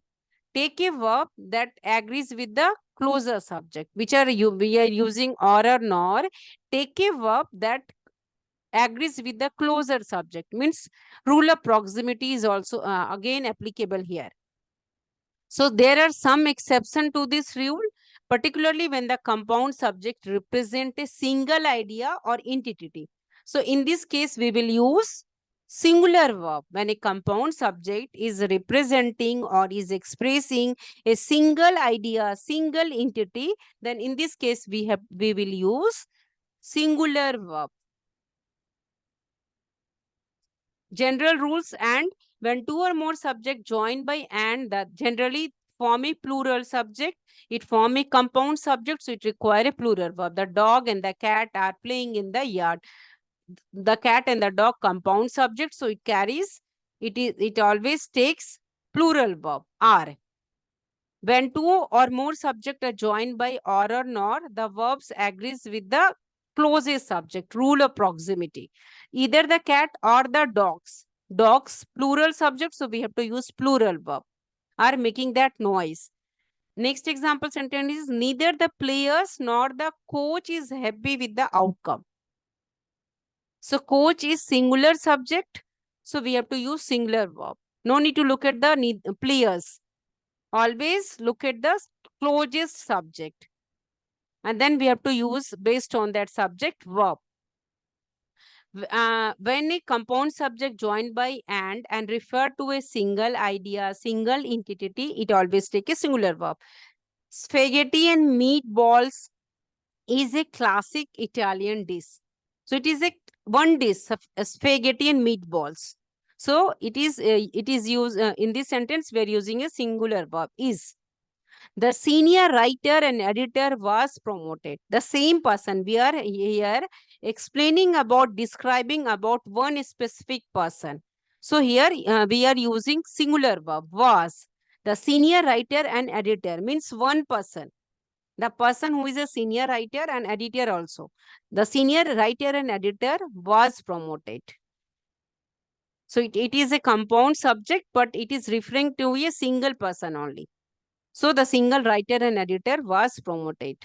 take a verb that agrees with the closer subject, which are we are using or nor. Take a verb that agrees with the closer subject, means rule of proximity is also again applicable here. So there are some exception to this rule, particularly when the compound subject represent a single idea or entity. So in this case, we will use singular verb when a compound subject is representing or is expressing a single idea, single entity. Then in this case, we will use singular verb. General rules: and when two or more subject joined by and, that generally form a plural subject. It form a compound subject, so it require a plural verb. The dog and the cat are playing in the yard. The cat and the dog compound subject, so it carries, it always takes plural verb, are. When two or more subjects are joined by or nor, the verbs agrees with the closest subject, rule of proximity. Either the cat or the dogs. Dogs, plural subject, so we have to use plural verb, are making that noise. Next example sentence is, neither the players nor the coach is happy with the outcome. So coach is singular subject, so we have to use singular verb. No need to look at the players. Always look at the closest subject. And then we have to use based on that subject verb. When a compound subject joined by and refer to a single idea, single entity, it always take a singular verb. Spaghetti and meatballs is a classic Italian dish. So it is a one dish of spaghetti and meatballs. So it is used in this sentence. We are using a singular verb is. The senior writer and editor was promoted. The same person. We are here explaining about, describing about one specific person. So here we are using singular verb was. The senior writer and editor means one person. The person who is a senior writer and editor also. The senior writer and editor was promoted. So it is a compound subject, but it is referring to a single person only. So the single writer and editor was promoted.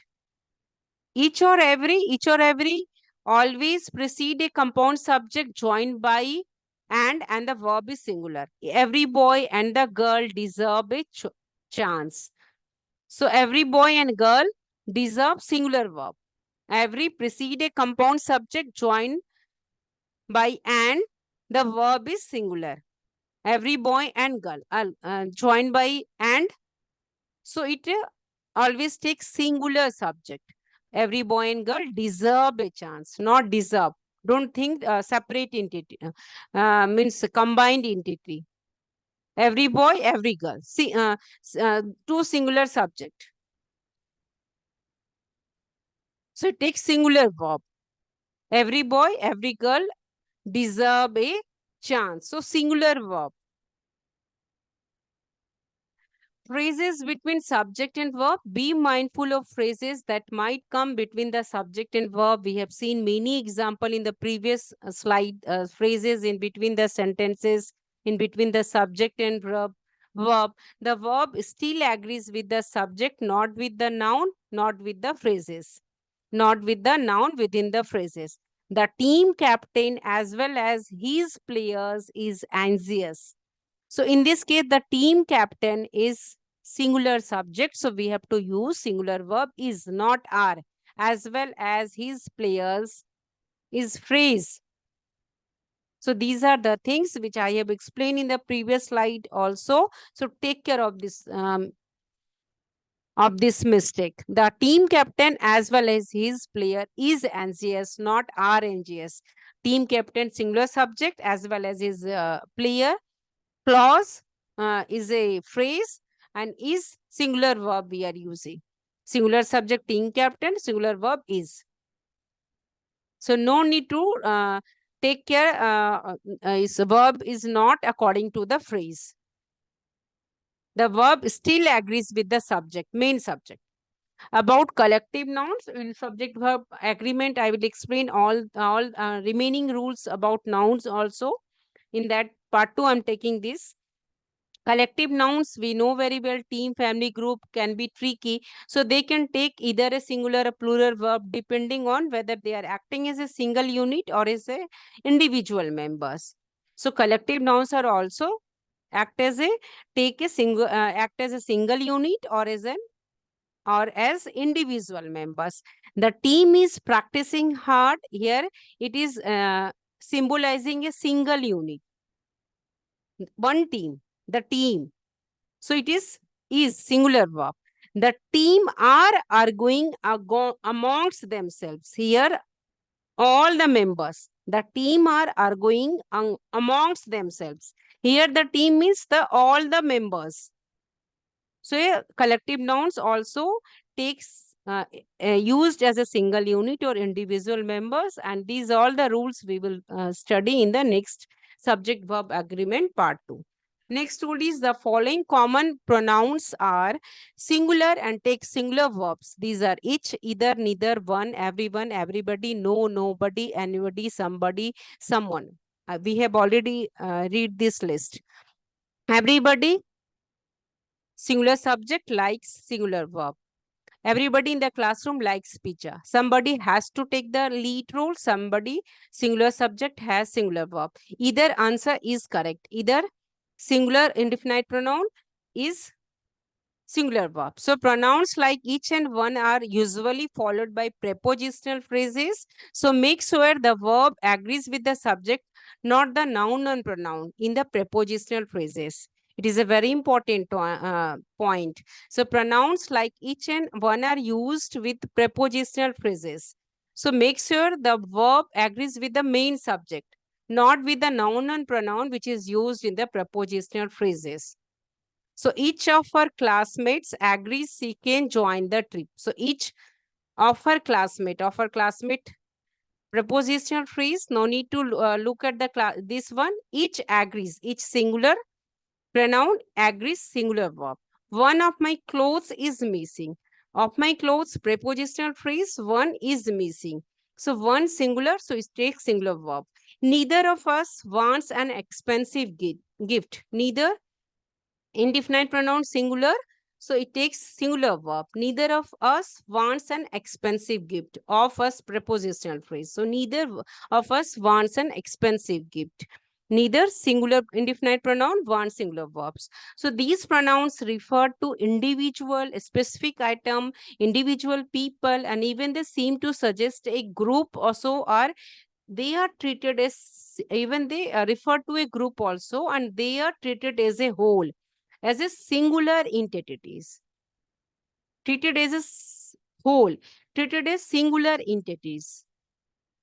Each or every always precede a compound subject joined by and the verb is singular. Every boy and the girl deserve a chance. So every boy and girl deserve singular verb. Every precede a compound subject joined by and the verb is singular. Every boy and girl joined by and, so it always takes singular subject. Every boy and girl deserve a chance, not deserve. Don't think separate entity, means combined entity. Every boy, every girl. See, two singular subject. So it takes singular verb. Every boy, every girl deserve a chance. So singular verb. Phrases between subject and verb. Be mindful of phrases that might come between the subject and verb. We have seen many examples in the previous slide. Phrases in between the sentences, in between the subject and verb. The verb still agrees with the subject, not with the noun, not with the phrases. Not with the noun within the phrases. The team captain as well as his players is anxious. So in this case, the team captain is singular subject. So we have to use singular verb is, not are, as well as his players is phrase. So these are the things which I have explained in the previous slide also. So take care of this mistake. The team captain as well as his player is anxious, not are anxious. Team captain singular subject as well as his player. Clause is a phrase and is singular verb we are using. Singular subject team captain, singular verb is. So no need to take care, verb is not according to the phrase. The verb still agrees with the subject, main subject. About collective nouns in subject verb agreement, I will explain all remaining rules about nouns also. In that part 2, I'm taking this. Collective nouns, we know very well, team, family, group can be tricky. So they can take either a singular or plural verb depending on whether they are acting as a single unit or as a individual members. So collective nouns are also act as a single unit or as individual members. The team is practicing hard. Here it is symbolizing a single unit. One team. The team. So it is singular verb. The team are arguing amongst themselves. Here, all the members. The team are arguing amongst themselves. Here, the team means all the members. So collective nouns also takes used as a single unit or individual members, and these are all the rules we will study in the next subject verb agreement part 2. Next rule is the following common pronouns are singular and take singular verbs. These are each, either, neither, one, everyone, everybody, no, nobody, anybody, somebody, someone. We have already read this list. Everybody, singular subject, likes, singular verb. Everybody in the classroom likes pizza. Somebody has to take the lead role. Somebody, singular subject, has singular verb. Either answer is correct. Either singular indefinite pronoun is singular verb. So pronouns like each and one are usually followed by prepositional phrases. So make sure the verb agrees with the subject, not the noun and pronoun in the prepositional phrases. It is a very important point. So pronouns like each and one are used with prepositional phrases. So make sure the verb agrees with the main subject, not with the noun and pronoun which is used in the prepositional phrases. So each of her classmates agrees she can join the trip. So each of her classmate, prepositional phrase, no need to look at the class. This one, each agrees, each singular pronoun agrees, singular verb. One of my clothes is missing. Of my clothes, prepositional phrase, one is missing. So one singular, so it takes singular verb. Neither of us wants an expensive gift. Neither, indefinite pronoun singular, so it takes singular verb. Neither of us wants an expensive gift. Of us, prepositional phrase. So neither of us wants an expensive gift. Neither, singular indefinite pronoun, wants, singular verbs. So these pronouns refer to individual, specific item, individual people, and even they seem to suggest a group also, or they are treated as, even they refer to a group also, and they are treated as a whole, as a singular entities, treated as a whole, treated as singular entities.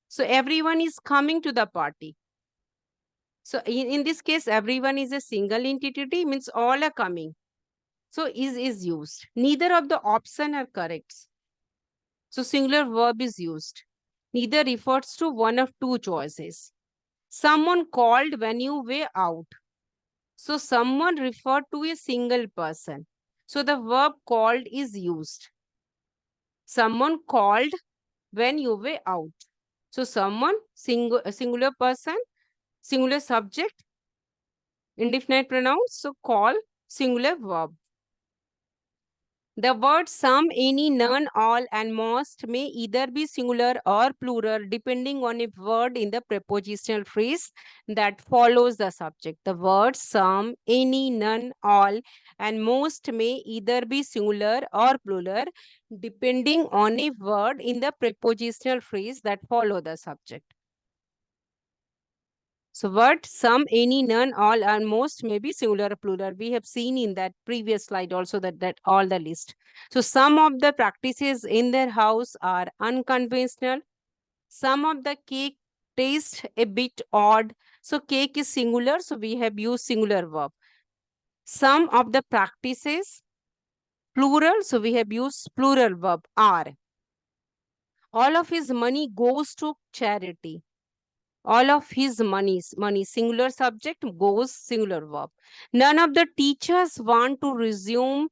So everyone is coming to the party. So in this case, everyone is a single entity, means all are coming. So is used. Neither of the option are correct. So singular verb is used. Neither refers to one of two choices. Someone called when you were out. So someone referred to a single person. So the verb called is used. Someone called when you were out. So someone, singular person, singular subject, indefinite pronouns. So call, singular verb. The words some, any, none, all, and most may either be singular or plural depending on a word in the prepositional phrase that follows the subject. The words some, any, none, all, and most may either be singular or plural depending on a word in the prepositional phrase that follow the subject. So word some, any, none, all, and most may be singular or plural. We have seen in that previous slide also that all the list. So some of the practices in their house are unconventional. Some of the cake taste a bit odd. So cake is singular, so we have used singular verb. Some of the practices plural, so we have used plural verb are. All of his money goes to charity. All of his money, singular subject, goes, singular verb. None of the teachers want to resume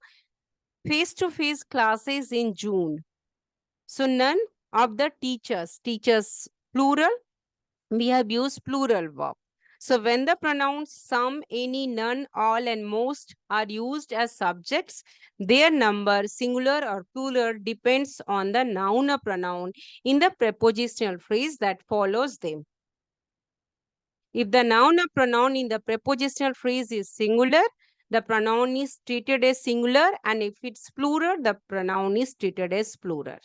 face-to-face classes in June. So none of the teachers plural, we have used plural verb. So when the pronouns some, any, none, all, and most are used as subjects, their number, singular or plural, depends on the noun or pronoun in the prepositional phrase that follows them. If the noun or pronoun in the prepositional phrase is singular, the pronoun is treated as singular, and if it's plural, the pronoun is treated as plural.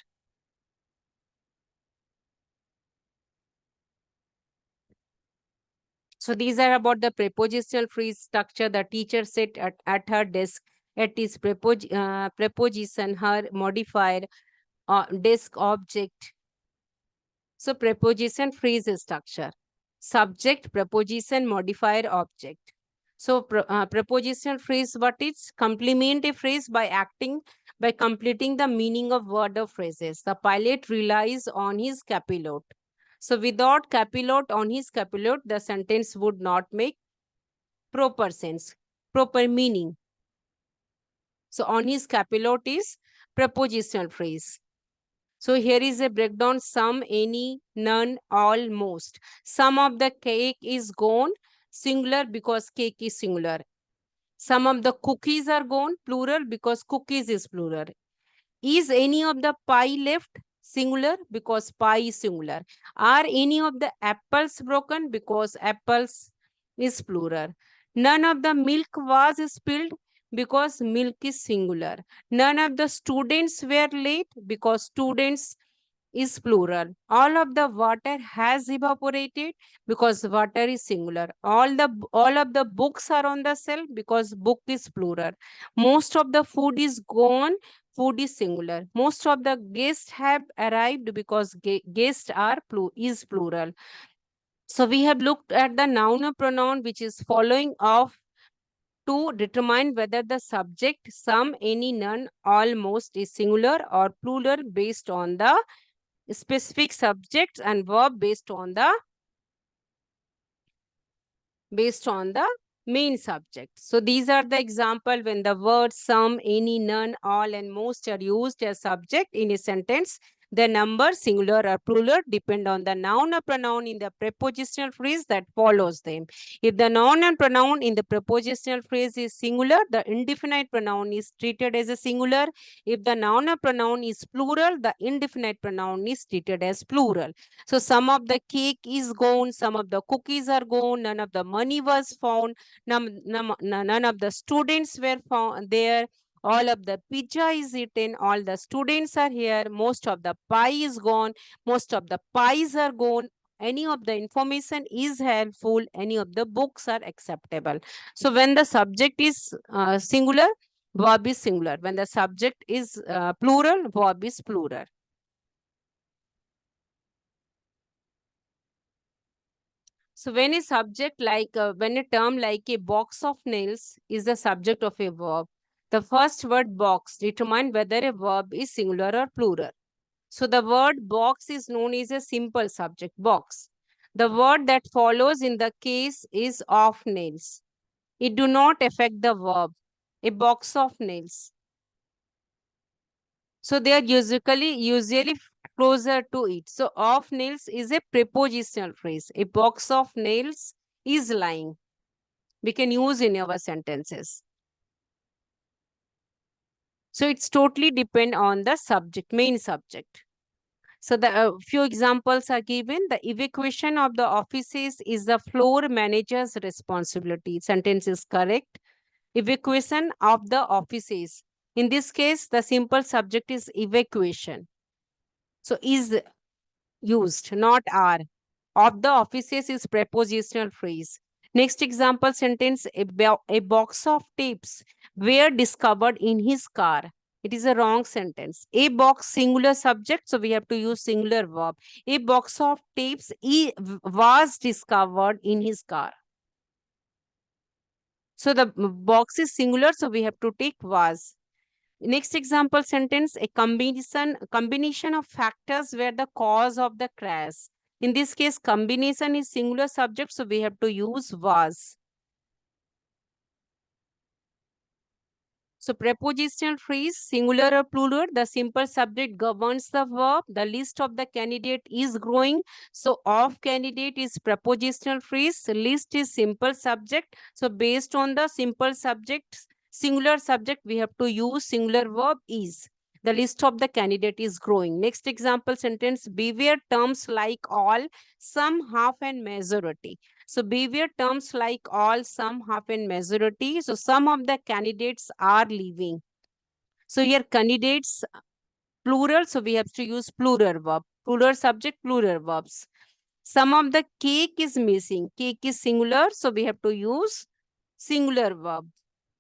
So these are about the prepositional phrase structure. The teacher sat at her desk. At his preposition, her modifier, desk object. So preposition phrase structure. Subject, preposition, modifier, object. So prepositional phrase, what is? Complement a phrase by completing the meaning of word or phrases. The pilot relies on his copilot. So without copilot on his copilot, the sentence would not make proper sense, proper meaning. So on his copilot is prepositional phrase. So here is a breakdown: some, any, none, all, most. Some of the cake is gone, singular because cake is singular. Some of the cookies are gone, plural because cookies is plural. Is any of the pie left? Singular because pie is singular. Are any of the apples broken? Because apples is plural. None of the milk was spilled because milk is singular. None of the students were late because students is plural. All of the water has evaporated because water is singular. All of the books are on the shelf because book is plural. Most of the food is gone, food is singular. Most of the guests have arrived because guests are is plural. So we have looked at the noun or pronoun which is following of to determine whether the subject, some, any, none, all, most is singular or plural based on the specific subjects, and verb based on the main subject. So these are the example when the words some, any, none, all, and most are used as subject in a sentence. The number, singular or plural, depend on the noun or pronoun in the prepositional phrase that follows them. If the noun and pronoun in the prepositional phrase is singular, the indefinite pronoun is treated as a singular. If the noun or pronoun is plural, the indefinite pronoun is treated as plural. So some of the cake is gone, some of the cookies are gone, none of the money was found, none of the students were found there. All of the pizza is eaten, all the students are here, most of the pie is gone, most of the pies are gone. Any of the information is helpful, any of the books are acceptable. So when the subject is singular, verb is singular. When the subject is plural, verb is plural. So when a subject when a term like a box of nails is the subject of a verb, the first word box determines whether a verb is singular or plural. So the word box is known as a simple subject, box. The word that follows in the case is of nails. It do not affect the verb, a box of nails. So they are usually closer to it. So of nails is a prepositional phrase. A box of nails is lying. We can use in our sentences. So it's totally depend on the subject, main subject. So the few examples are given. The evacuation of the offices is the floor manager's responsibility. Sentence is correct. Evacuation of the offices. In this case, the simple subject is evacuation. So is used, not are. Of the offices is prepositional phrase. Next example sentence, a box of tapes were discovered in his car. It is a wrong sentence. A box, singular subject, so we have to use singular verb. A box of tapes was discovered in his car. So the box is singular, so we have to take was. Next example sentence, a combination of factors were the cause of the crash. In this case, combination is singular subject, so we have to use was. So prepositional phrase, singular or plural, the simple subject governs the verb. The list of the candidate is growing. So of candidate is prepositional phrase. List is simple subject. So based on the simple subject, singular subject, we have to use singular verb is. The list of the candidate is growing. Next example sentence, beware terms like all, some, half, and majority. So beware terms like all, some, half, and majority. So some of the candidates are leaving. So here candidates plural, so we have to use plural verb. Plural subject, plural verbs. Some of the cake is missing. Cake is singular, so we have to use singular verb.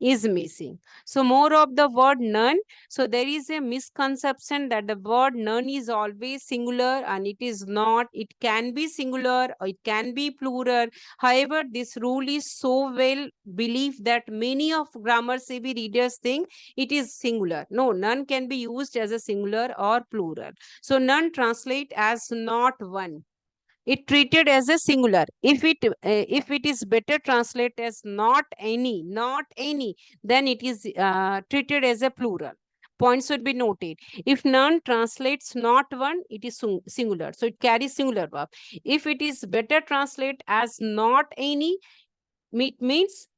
is missing. So more of the word none. So there is a misconception that the word none is always singular, and it is not. It can be singular or it can be plural. However, this rule is so well believed that many of grammar savvy readers think it is singular. No, none can be used as a singular or plural. So none translate as not one. It treated as a singular. If it is better translate as not any, then it is treated as a plural. Points should be noted. If none translates not one, it is singular, so it carries singular verb. If it is better translate as not any, it means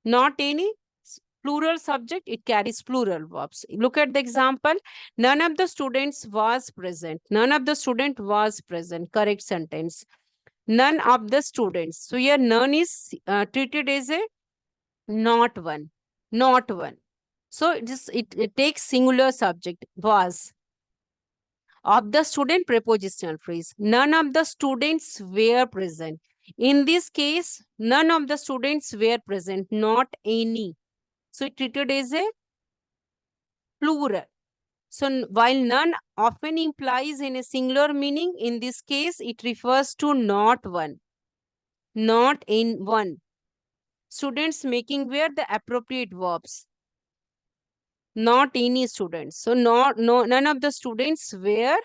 not any plural subject, it carries plural verbs. Look at the example. None of the students was present. None of the student was present. Correct sentence. None of the students. So here none is treated as a not one. Not one. So it takes singular subject was. Of the student, prepositional phrase. None of the students were present. In this case, none of the students were present, not any. So it treated as a plural. So while none often implies in a singular meaning, in this case, it refers to not one. Not in one. Students making were the appropriate verbs. Not any students. So none of the students were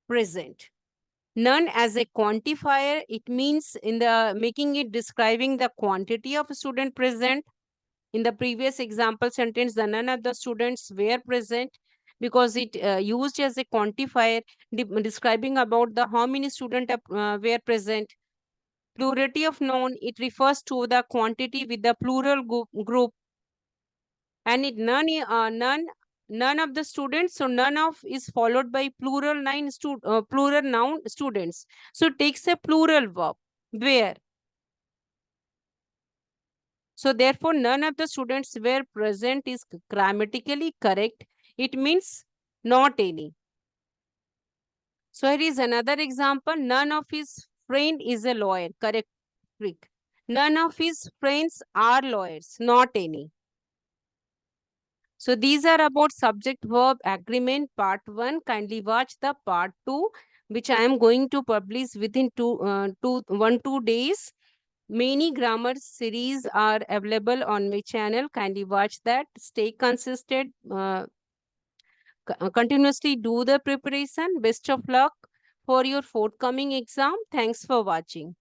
present. None as a quantifier, it means in the making it describing the quantity of student present. In the previous example sentence, the none of the students were present, because it used as a quantifier describing about the how many students were present. Plurality of noun, it refers to the quantity with the plural group. And it none of the students, so none of is followed by plural plural noun students, so it takes a plural verb where. So therefore none of the students were present is grammatically correct. It means not any. So here is another example. None of his friend is a lawyer. Correct. None of his friends are lawyers. Not any. So these are about subject verb agreement part 1. Kindly watch the part 2, which I am going to publish within 2 days. Many grammar series are available on my channel. Kindly watch that. Stay consistent. Continuously do the preparation. Best of luck for your forthcoming exam. Thanks for watching.